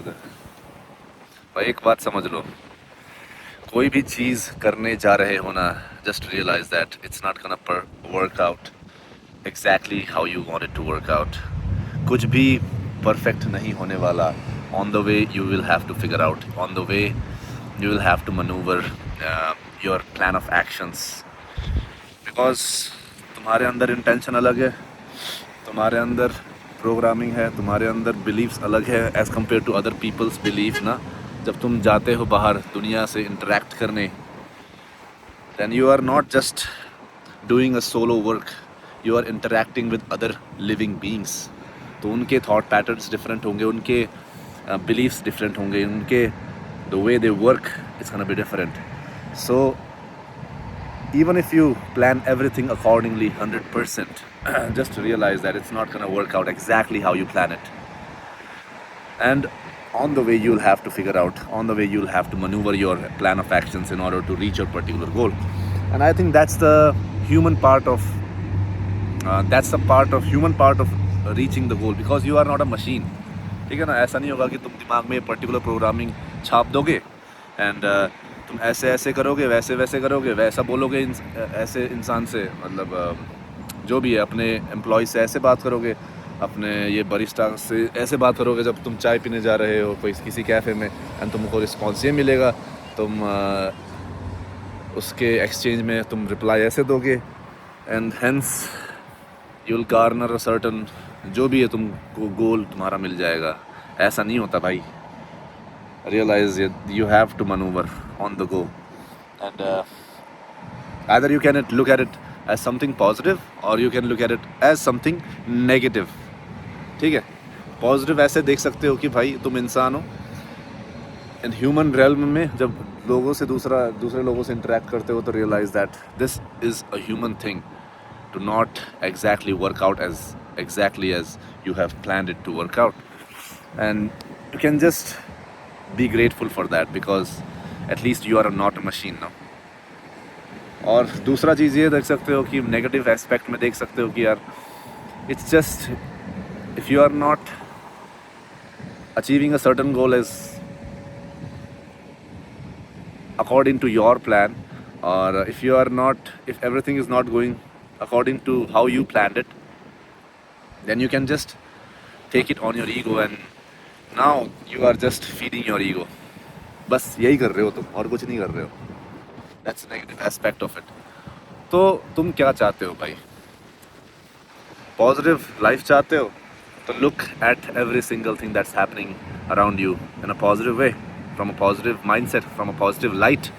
भाई एक बात समझ लो, कोई भी चीज़ करने जा रहे हो ना, just realise that it's not gonna work out exactly how you want it to work out. कुछ भी परफेक्ट नहीं होने वाला. On the way you will have to figure out, on the way you will have to manoeuvre your plan of actions. Because तुम्हारे अंदर intention अलग है, तुम्हारे अंदर प्रोग्रामिंग है, तुम्हारे अंदर बिलीव्स अलग है as compare to other peoples believe ना. जब तुम जाते हो बाहर दुनिया से इंटरेक्ट करने, then you are not just doing a solo work, you are interacting with other living beings. तो उनके thought patterns different होंगे, उनके beliefs different होंगे, उनके the way they work is gonna be different. So even if you plan everything accordingly 100%, just realize that it's not gonna work out exactly how you plan it. And on the way you'll have to figure out, on the way you'll have to maneuver your plan of actions in order to reach your particular goal. And I think that's the human part of human part of reaching the goal, because you are not a machine. ठीक है ना. ऐसा नहीं होगा कि तुम दिमाग में पर्टिकुलर प्रोग्रामिंग छाप दोगे एंड तुम ऐसे ऐसे करोगे, वैसे वैसे करोगे, वैसा बोलोगे ऐसे इंसान से, मतलब जो भी है, अपने एम्प्लॉय से ऐसे बात करोगे, अपने ये बरिस्टा से ऐसे बात करोगे जब तुम चाय पीने जा रहे हो कोई किसी कैफ़े में, एंड तुमको रिस्पॉन्स ये मिलेगा, तुम उसके एक्सचेंज में तुम रिप्लाई ऐसे दोगे, and hence you will Garner a certain, जो भी है तुमको गोल तुम्हारा मिल जाएगा. ऐसा नहीं होता भाई. Realise you have to manoeuvre on the go, and either you can look at it as something positive or you can look at it as something negative. ठीक है. पॉजिटिव ऐसे देख सकते हो कि भाई तुम इंसान हो, इन ह्यूमन रेल्म में जब लोगों से दूसरे लोगों से इंटरेक्ट करते हो तो realise that this is a human thing to not exactly work out as exactly as you have planned it to work out, and you can just be grateful for that, because at least you are not a machine now. और दूसरा चीज़ ये देख सकते हो कि negative aspect में देख सकते हो कि यार it's just if you are not achieving a certain goal as according to your plan, or if everything is not going according to how you planned it, then you can just take it on your ego, and now you are just feeding your ego. बस यही कर रहे हो तुम, और कुछ नहीं कर रहे हो. That's a negative aspect of it. तो तुम क्या चाहते हो भाई? पॉजिटिव लाइफ चाहते हो तो look at every single thing that's happening around you in a positive way, from a positive mindset, from a positive light,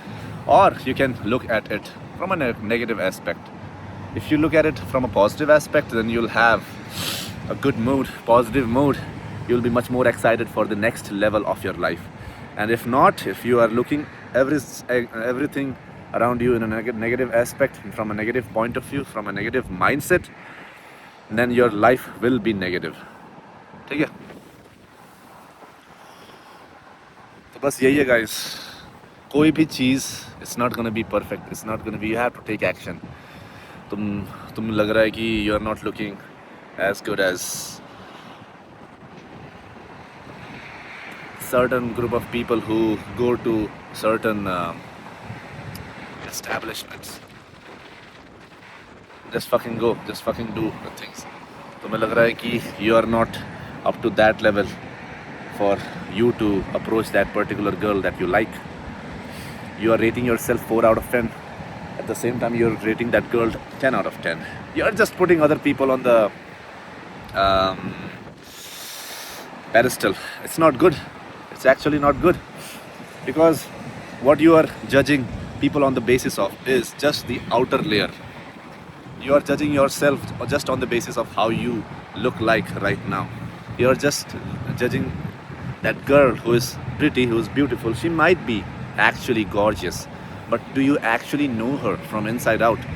or you can look at it from a negative aspect. If you look at it from a positive aspect, then you'll have a good mood, positive mood. You'll be much more excited for the next level of your life. And if not, if you are looking everything around you in a negative aspect, from a negative point of view, from a negative mindset, then your life will be negative. ठीक है. तो बस यही है guys. कोई भी चीज़ it's not gonna be perfect, it's not gonna be, you have to take action. तुम लग रहा है कि you are not looking as good as certain group of people who go to certain establishments. Just fucking go, just fucking do the things. तुम्हें लग रहा है कि you are not up to that level for you to approach that particular girl that you like. You are rating yourself 4 out of 10. At the same time, you're rating that girl 10 out of 10. You're just putting other people on the pedestal. It's not good. It's actually not good, because what you are judging people on the basis of is just the outer layer. You are judging yourself just on the basis of how you look like right now. You are just judging that girl who is pretty, who is beautiful. She might be actually gorgeous, but do you actually know her from inside out?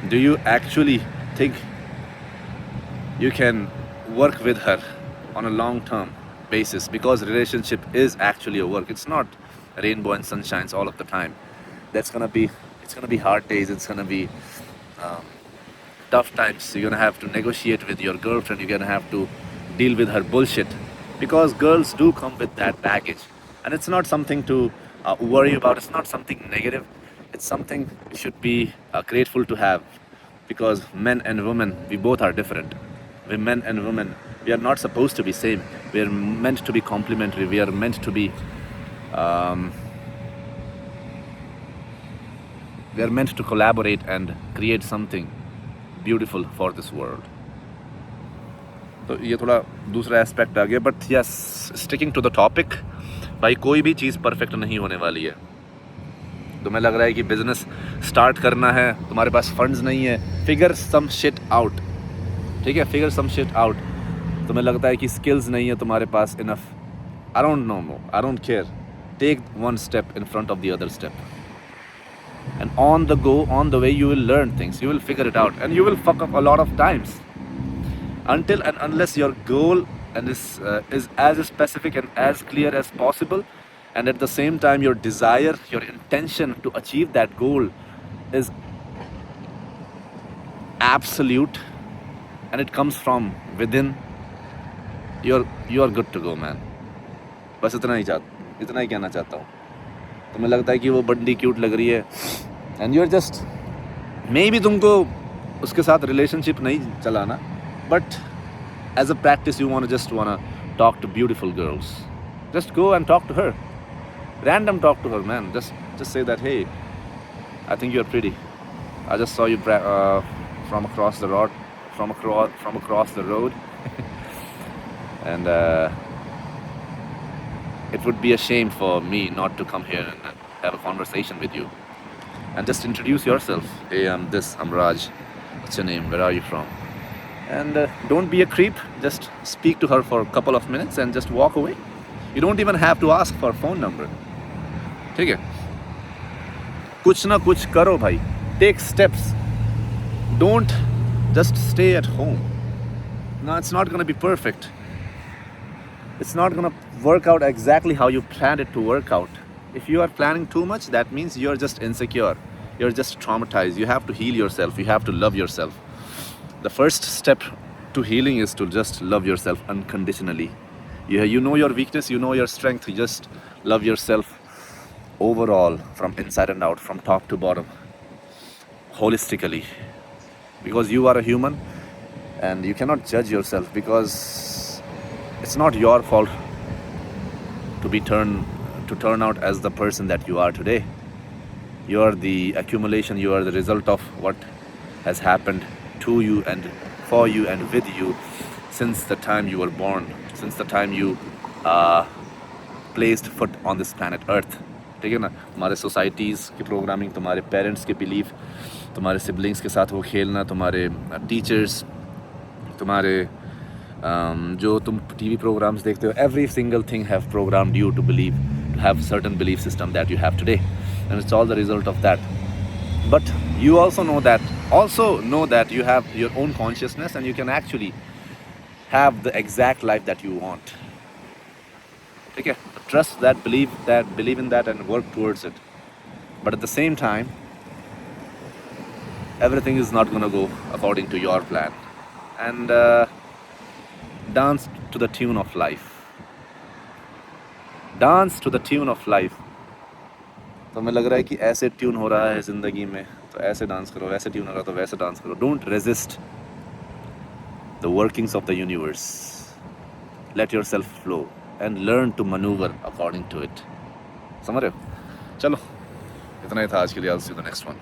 Do you actually think you can work with her on a long term basis? Because relationship is actually a work. It's not rainbow and sunshines all of the time. It's gonna be hard days. It's gonna be tough times. You're gonna have to negotiate with your girlfriend. You're gonna have to deal with her bullshit. because girls do come with that baggage, and it's not something to worry about. It's not something negative. It's something we should be grateful to have, because men and women, we both are different. We men and women, we are not supposed to be same. We are meant to be complementary. We are meant to be um, we are meant to collaborate and create something beautiful for this world. तो ये थोड़ा दूसरा aspect आ गया, but yes, sticking to the topic, भाई कोई भी चीज़ perfect नहीं होने वाली है. तुम्हें लग रहा है कि बिजनेस स्टार्ट करना है, तुम्हारे पास फंड्स नहीं है, फिगर सम शिट आउट. ठीक है, फिगर सम शिट आउट. तुम्हें लगता है कि स्किल्स नहीं है तुम्हारे पास enough, I don't know, I don't care. Take one step in front of the other step, and on the go, on the way, you will learn things, you will figure it out, and you will fuck up a lot of times, until and unless your goal and is as specific and as clear as possible, and at the same time your desire, your intention to achieve that goal is absolute and it comes from within, you are good to go, man. बस इतना ही कहना चाहता हूँ. तुम्हें लगता है कि वो बंदी क्यूट लग रही है, and you are just, maybe तुमको उसके साथ रिलेशनशिप नहीं चलाना, but as a practice you want talk to beautiful girls. Just go and talk to her, random talk to her, man. Just say that, hey, I think you are pretty, I just saw you from across the road and it would be a shame for me not to come here and have a conversation with you, and just introduce yourself. Hey, I'm Raj. What's your name? Where are you from? And don't be a creep. Just speak to her for a couple of minutes and just walk away. You don't even have to ask for a phone number. ठीक है? कुछ ना कुछ करो भाई. Take steps. Don't just stay at home. No, it's not going to be perfect. It's not going to work out exactly how you planned it to work out. If you are planning too much, that means you're just insecure. You're just traumatized. You have to heal yourself. You have to love yourself. The first step to healing is to just love yourself unconditionally. You know your weakness, you know your strength. You just love yourself overall, from inside and out, from top to bottom, holistically. Because you are a human and you cannot judge yourself, because it's not your fault to turn out as the person that you are today. You are the accumulation, you are the result of what has happened to you and for you and with you since the time you were born, since the time you placed foot on this planet Earth. ठीक है ना? तुम्हारे societies की programming, तुम्हारे parents के belief, तुम्हारे siblings के साथ वो खेलना, तुम्हारे टीचर्स, तुम्हारे जो तुम टीवी प्रोग्राम्स देखते हो, every single thing have programmed you to believe, to have certain belief system that you have today, and it's all the result of that. But you also know that you have your own consciousness, and you can actually have the exact life that you want. Okay? Trust that, believe in that, and work towards it. But at the same time, everything is not going to go according to your plan. And dance to the tune of life. Dance to the tune of life. तो हमें लग रहा है कि ऐसे tune हो रहा है ज़िंदगी में, तो ऐसे डांस करो, वैसे ट्यून हो रहा है तो वैसे डांस करो. Don't resist the workings of the universe. Let yourself flow and learn to manoeuvre according to it. समझ रहे हो? चलो, इतना ही था आज के लिए. I'll see you the next one.